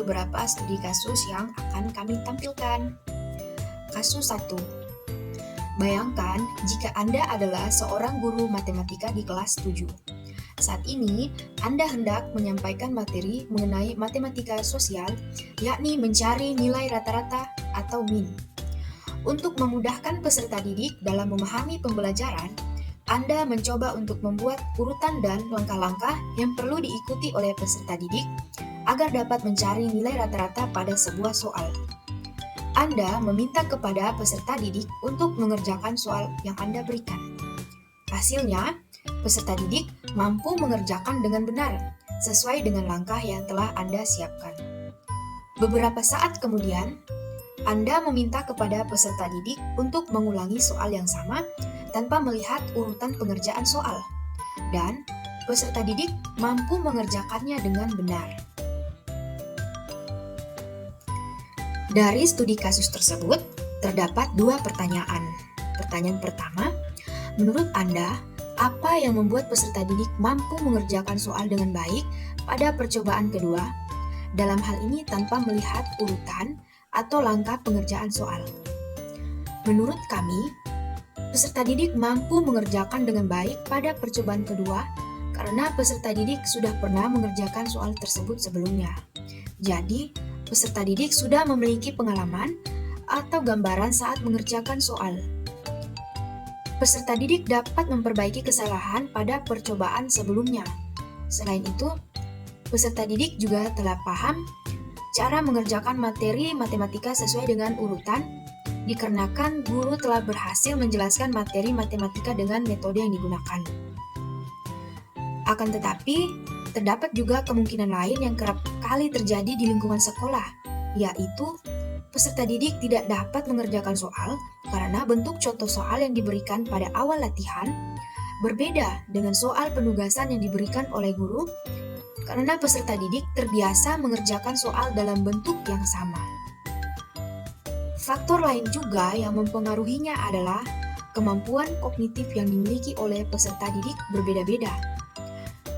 beberapa studi kasus yang akan kami tampilkan. Kasus 1. Bayangkan jika Anda adalah seorang guru matematika di kelas 7. Saat ini, Anda hendak menyampaikan materi mengenai matematika sosial, yakni mencari nilai rata-rata atau min. Untuk memudahkan peserta didik dalam memahami pembelajaran, Anda mencoba untuk membuat urutan dan langkah-langkah yang perlu diikuti oleh peserta didik agar dapat mencari nilai rata-rata pada sebuah soal. Anda meminta kepada peserta didik untuk mengerjakan soal yang Anda berikan. Hasilnya, peserta didik mampu mengerjakan dengan benar, sesuai dengan langkah yang telah Anda siapkan. Beberapa saat kemudian, Anda meminta kepada peserta didik untuk mengulangi soal yang sama tanpa melihat urutan pengerjaan soal, dan peserta didik mampu mengerjakannya dengan benar. Dari studi kasus tersebut, terdapat 2 pertanyaan. Pertanyaan pertama, menurut Anda, apa yang membuat peserta didik mampu mengerjakan soal dengan baik pada percobaan kedua? Dalam hal ini tanpa melihat urutan atau langkah pengerjaan soal. Menurut kami, peserta didik mampu mengerjakan dengan baik pada percobaan kedua karena peserta didik sudah pernah mengerjakan soal tersebut sebelumnya. Jadi, peserta didik sudah memiliki pengalaman atau gambaran saat mengerjakan soal. Peserta didik dapat memperbaiki kesalahan pada percobaan sebelumnya. Selain itu, peserta didik juga telah paham cara mengerjakan materi matematika sesuai dengan urutan, dikarenakan guru telah berhasil menjelaskan materi matematika dengan metode yang digunakan. Akan tetapi, terdapat juga kemungkinan lain yang kerap kali terjadi di lingkungan sekolah, yaitu peserta didik tidak dapat mengerjakan soal karena bentuk contoh soal yang diberikan pada awal latihan berbeda dengan soal penugasan yang diberikan oleh guru karena peserta didik terbiasa mengerjakan soal dalam bentuk yang sama. Faktor lain juga yang mempengaruhinya adalah kemampuan kognitif yang dimiliki oleh peserta didik berbeda-beda.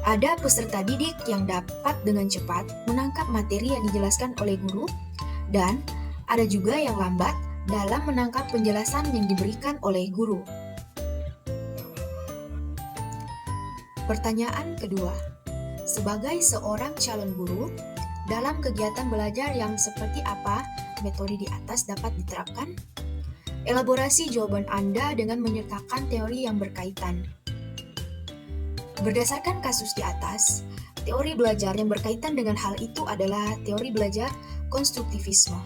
Ada peserta didik yang dapat dengan cepat menangkap materi yang dijelaskan oleh guru, dan ada juga yang lambat dalam menangkap penjelasan yang diberikan oleh guru. Pertanyaan kedua, sebagai seorang calon guru, dalam kegiatan belajar yang seperti apa metode di atas dapat diterapkan? Elaborasi jawaban Anda dengan menyertakan teori yang berkaitan. Berdasarkan kasus di atas, teori belajar yang berkaitan dengan hal itu adalah teori belajar konstruktivisme.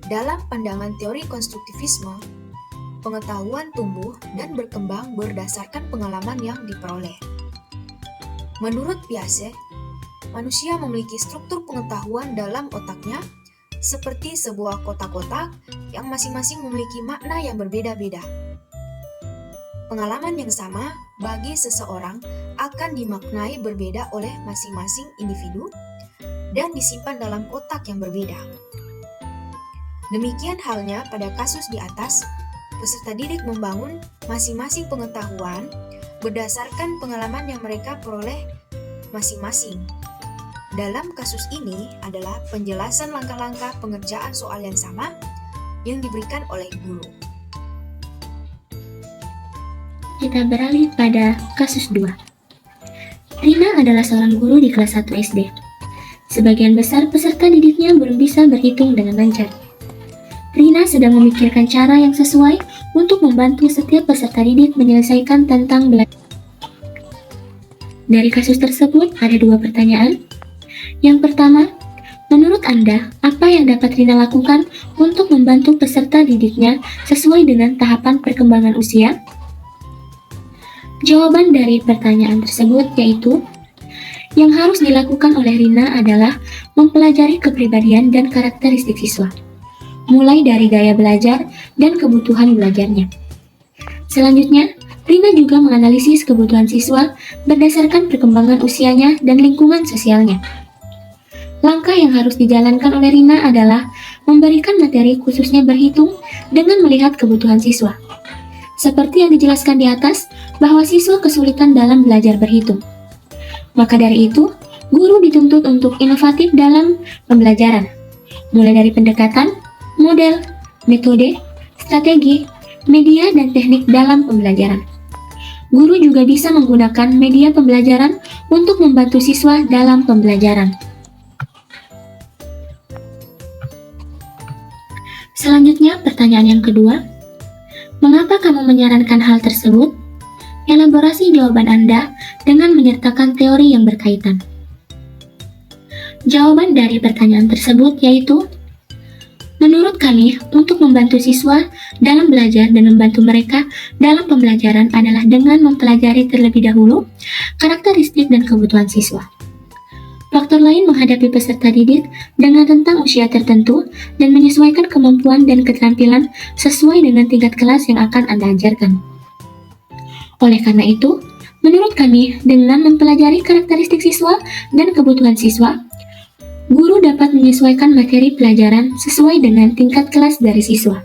Dalam pandangan teori konstruktivisme, pengetahuan tumbuh dan berkembang berdasarkan pengalaman yang diperoleh. Menurut Piaget, manusia memiliki struktur pengetahuan dalam otaknya seperti sebuah kotak-kotak yang masing-masing memiliki makna yang berbeda-beda. Pengalaman yang sama bagi seseorang akan dimaknai berbeda oleh masing-masing individu dan disimpan dalam kotak yang berbeda. Demikian halnya pada kasus di atas, peserta didik membangun masing-masing pengetahuan berdasarkan pengalaman yang mereka peroleh masing-masing. Dalam kasus ini adalah penjelasan langkah-langkah pengerjaan soal yang sama yang diberikan oleh guru. Kita beralih pada kasus 2. Rina adalah seorang guru di kelas 1 SD. Sebagian besar peserta didiknya belum bisa berhitung dengan lancar. Rina sedang memikirkan cara yang sesuai untuk membantu setiap peserta didik menyelesaikan tentang belajar. Dari kasus tersebut ada 2 pertanyaan. Yang pertama, menurut Anda, apa yang dapat Rina lakukan untuk membantu peserta didiknya sesuai dengan tahapan perkembangan usia? Jawaban dari pertanyaan tersebut yaitu, yang harus dilakukan oleh Rina adalah mempelajari kepribadian dan karakteristik siswa, mulai dari gaya belajar dan kebutuhan belajarnya. Selanjutnya, Rina juga menganalisis kebutuhan siswa berdasarkan perkembangan usianya dan lingkungan sosialnya. Langkah yang harus dijalankan oleh Rina adalah memberikan materi khususnya berhitung dengan melihat kebutuhan siswa. Seperti yang dijelaskan di atas, bahwa siswa kesulitan dalam belajar berhitung. Maka dari itu, Guru dituntut untuk inovatif dalam pembelajaran, mulai dari pendekatan, model, metode, strategi, media, dan teknik dalam pembelajaran. Guru juga bisa menggunakan media pembelajaran untuk membantu siswa dalam pembelajaran. Selanjutnya, pertanyaan yang kedua. Mengapa kamu menyarankan hal tersebut? Elaborasi jawaban Anda dengan menyertakan teori yang berkaitan. Jawaban dari pertanyaan tersebut yaitu, menurut kami, untuk membantu siswa dalam belajar dan membantu mereka dalam pembelajaran adalah dengan mempelajari terlebih dahulu karakteristik dan kebutuhan siswa. Faktor lain menghadapi peserta didik dengan rentang usia tertentu dan menyesuaikan kemampuan dan keterampilan sesuai dengan tingkat kelas yang akan Anda ajarkan. Oleh karena itu, menurut kami, dengan mempelajari karakteristik siswa dan kebutuhan siswa, guru dapat menyesuaikan materi pelajaran sesuai dengan tingkat kelas dari siswa.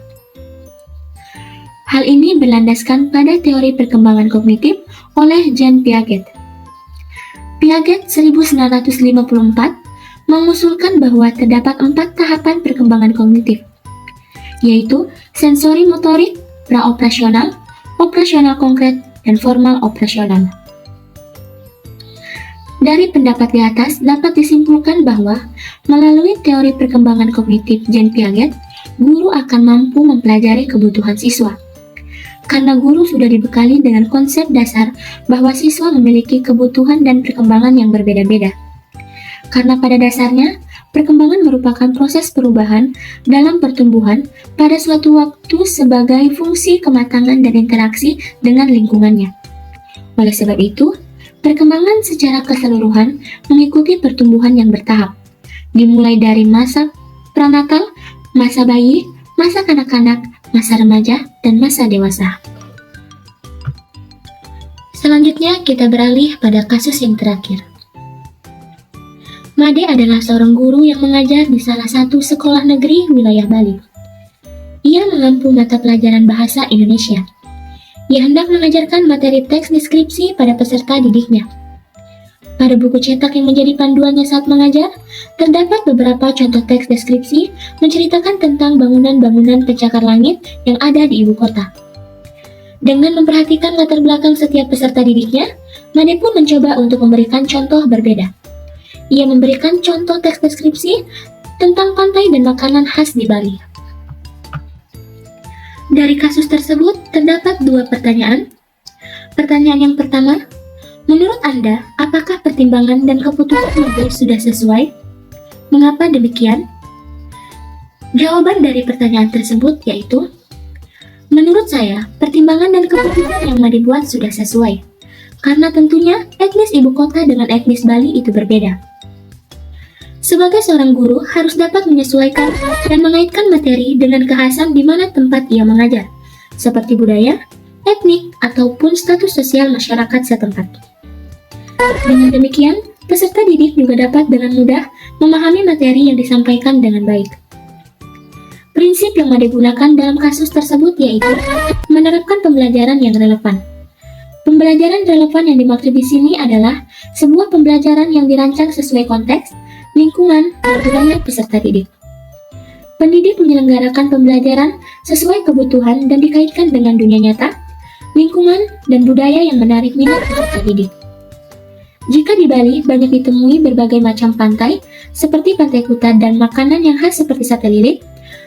Hal ini berlandaskan pada teori perkembangan kognitif oleh Jean Piaget. Piaget 1954 mengusulkan bahwa terdapat 4 tahapan perkembangan kognitif, yaitu sensori motorik, praoperasional, operasional konkret, dan formal operasional. Dari pendapat di atas dapat disimpulkan bahwa melalui teori perkembangan kognitif Jean Piaget, guru akan mampu mempelajari kebutuhan siswa. Karena guru sudah dibekali dengan konsep dasar bahwa siswa memiliki kebutuhan dan perkembangan yang berbeda-beda. Karena pada dasarnya, perkembangan merupakan proses perubahan dalam pertumbuhan pada suatu waktu sebagai fungsi kematangan dan interaksi dengan lingkungannya. Oleh sebab itu, perkembangan secara keseluruhan mengikuti pertumbuhan yang bertahap, dimulai dari masa pranatal, masa bayi, masa kanak-kanak, masa remaja, dan masa dewasa. Selanjutnya, kita beralih pada kasus yang terakhir. Made adalah seorang guru yang mengajar di salah satu sekolah negeri wilayah Bali. Ia mengampu mata pelajaran bahasa Indonesia. Ia hendak mengajarkan materi teks deskripsi pada peserta didiknya. Pada buku cetak yang menjadi panduannya saat mengajar, terdapat beberapa contoh teks deskripsi menceritakan tentang bangunan-bangunan pencakar langit yang ada di ibu kota. Dengan memperhatikan latar belakang setiap peserta didiknya, Made pun mencoba untuk memberikan contoh berbeda. Ia memberikan contoh teks deskripsi tentang pantai dan makanan khas di Bali. Dari kasus tersebut, terdapat 2 pertanyaan. Pertanyaan yang pertama, menurut Anda, apakah pertimbangan dan keputusan Made sudah sesuai? Mengapa demikian? Jawaban dari pertanyaan tersebut yaitu, menurut saya, pertimbangan dan keputusan yang Made buat sudah sesuai. Karena tentunya etnis ibu kota dengan etnis Bali itu berbeda. Sebagai seorang guru harus dapat menyesuaikan dan mengaitkan materi dengan kekhasan di mana tempat ia mengajar, seperti budaya, etnik, ataupun status sosial masyarakat setempat. Dengan demikian, peserta didik juga dapat dengan mudah memahami materi yang disampaikan dengan baik. Prinsip yang Made gunakan dalam kasus tersebut yaitu menerapkan pembelajaran yang relevan. Pembelajaran relevan yang dimaksud di sini adalah sebuah pembelajaran yang dirancang sesuai konteks, lingkungan, dan budaya peserta didik. Pendidik menyelenggarakan pembelajaran sesuai kebutuhan dan dikaitkan dengan dunia nyata, lingkungan, dan budaya yang menarik minat peserta didik. Jika di Bali banyak ditemui berbagai macam pantai, seperti Pantai Kuta dan makanan yang khas seperti sate lilit,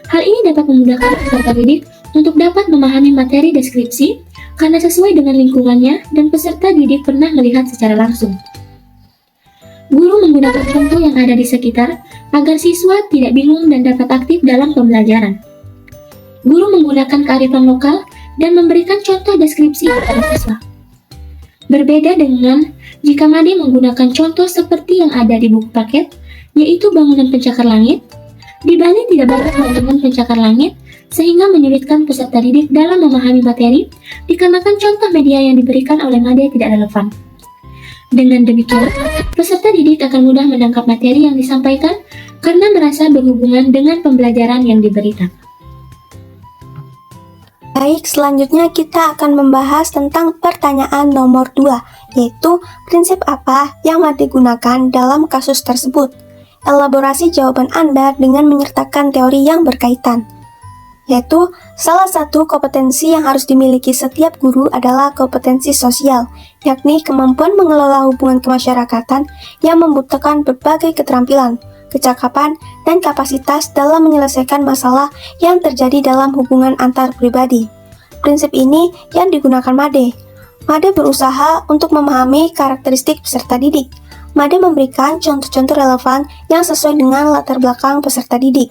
hal ini dapat memudahkan peserta didik untuk dapat memahami materi deskripsi karena sesuai dengan lingkungannya dan peserta didik pernah melihat secara langsung. Guru menggunakan contoh yang ada di sekitar agar siswa tidak bingung dan dapat aktif dalam pembelajaran. Guru menggunakan kearifan lokal dan memberikan contoh deskripsi kepada siswa. Berbeda dengan jika Made menggunakan contoh seperti yang ada di buku paket, yaitu bangunan pencakar langit. Di Bali tidak banyak bangunan pencakar langit, sehingga menyulitkan peserta didik dalam memahami materi, dikarenakan contoh media yang diberikan oleh Made tidak relevan. Dengan demikian, peserta didik akan mudah menangkap materi yang disampaikan karena merasa berhubungan dengan pembelajaran yang diberikan. Baik, selanjutnya kita akan membahas tentang pertanyaan nomor 2, yaitu prinsip apa yang Made gunakan dalam kasus tersebut. Elaborasi jawaban Anda dengan menyertakan teori yang berkaitan. Yaitu, salah satu kompetensi yang harus dimiliki setiap guru adalah kompetensi sosial, yakni kemampuan mengelola hubungan kemasyarakatan yang membutuhkan berbagai keterampilan, kecakapan, dan kapasitas dalam menyelesaikan masalah yang terjadi dalam hubungan antar pribadi. Prinsip ini yang digunakan Made. Made berusaha untuk memahami karakteristik peserta didik. Made memberikan contoh-contoh relevan yang sesuai dengan latar belakang peserta didik.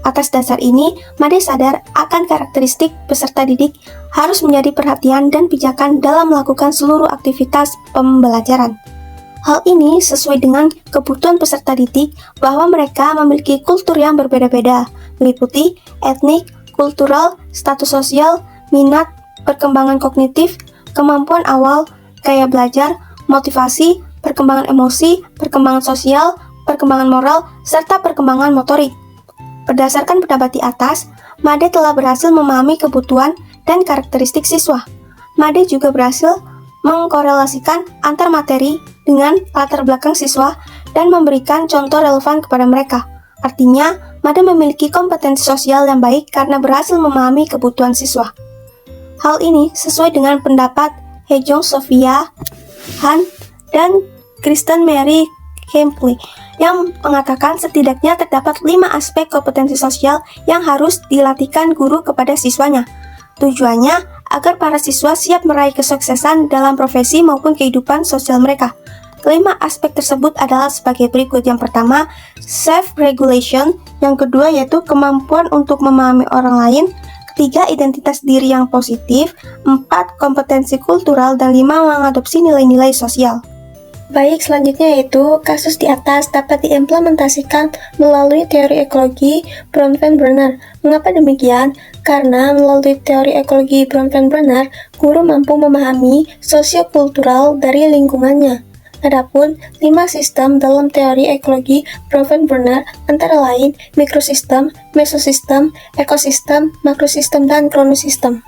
Atas dasar ini, Made sadar akan karakteristik peserta didik harus menjadi perhatian dan pijakan dalam melakukan seluruh aktivitas pembelajaran. Hal ini sesuai dengan kebutuhan peserta didik bahwa mereka memiliki kultur yang berbeda-beda, meliputi etnik, kultural, status sosial, minat, perkembangan kognitif, kemampuan awal, gaya belajar, motivasi, perkembangan emosi, perkembangan sosial, perkembangan moral, serta perkembangan motorik. Berdasarkan pendapat di atas, Made telah berhasil memahami kebutuhan dan karakteristik siswa. Made juga berhasil mengkorelasikan antar materi dengan latar belakang siswa dan memberikan contoh relevan kepada mereka. Artinya, Made memiliki kompetensi sosial yang baik karena berhasil memahami kebutuhan siswa. Hal ini sesuai dengan pendapat Hejong Sophia Han dan Kristen Mary Kempley yang mengatakan setidaknya terdapat 5 aspek kompetensi sosial yang harus dilatihkan guru kepada siswanya. Tujuannya agar para siswa siap meraih kesuksesan dalam profesi maupun kehidupan sosial mereka. Kelima aspek tersebut adalah sebagai berikut. Yang pertama, self-regulation. Yang kedua yaitu kemampuan untuk memahami orang lain. Ketiga, identitas diri yang positif. 4, kompetensi kultural. Dan 5, mengadopsi nilai-nilai sosial. Baik, selanjutnya yaitu kasus di atas dapat diimplementasikan melalui teori ekologi Bronfenbrenner. Mengapa demikian? Karena melalui teori ekologi Bronfenbrenner, guru mampu memahami sosiokultural dari lingkungannya. Adapun 5 sistem dalam teori ekologi Bronfenbrenner antara lain mikrosistem, mesosistem, ekosistem, makrosistem, dan kronosistem.